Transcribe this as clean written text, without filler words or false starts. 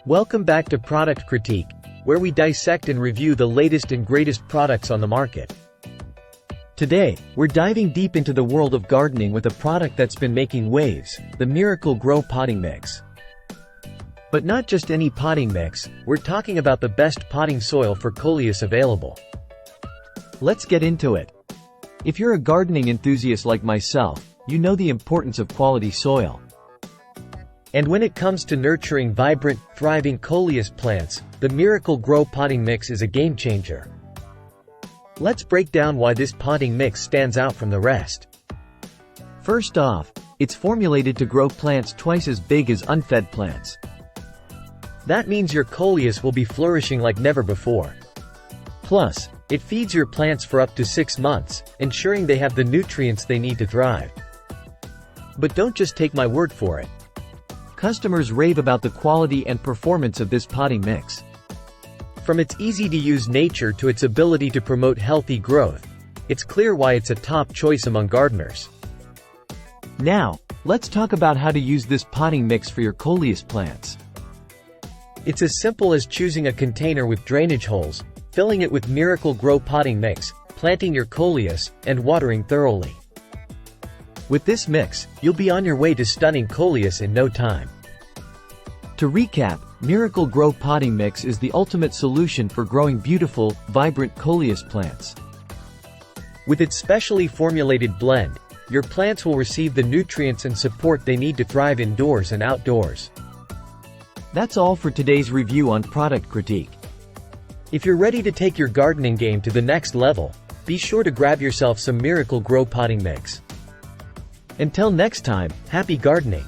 Welcome back to Product Critique, where we dissect and review the latest and greatest products on the market. Today, we're diving deep into the world of gardening with a product that's been making waves, the Miracle-Gro potting mix. But not just any potting mix, we're talking about the best potting soil for Coleus available. Let's get into it. If you're a gardening enthusiast like myself, you know the importance of quality soil. And when it comes to nurturing vibrant, thriving Coleus plants, the Miracle-Gro potting mix is a game changer. Let's break down why this potting mix stands out from the rest. First off, it's formulated to grow plants twice as big as unfed plants. That means your Coleus will be flourishing like never before. Plus, it feeds your plants for up to 6 months, ensuring they have the nutrients they need to thrive. But don't just take my word for it. Customers rave about the quality and performance of this potting mix. From its easy-to-use nature to its ability to promote healthy growth, it's clear why it's a top choice among gardeners. Now, let's talk about how to use this potting mix for your Coleus plants. It's as simple as choosing a container with drainage holes, filling it with Miracle-Gro potting mix, planting your Coleus, and watering thoroughly. With this mix, you'll be on your way to stunning Coleus in no time. To recap, Miracle-Gro potting mix is the ultimate solution for growing beautiful, vibrant Coleus plants. With its specially formulated blend, your plants will receive the nutrients and support they need to thrive indoors and outdoors. That's all for today's review on Product Critique. If you're ready to take your gardening game to the next level, be sure to grab yourself some Miracle-Gro potting mix. Until next time, happy gardening!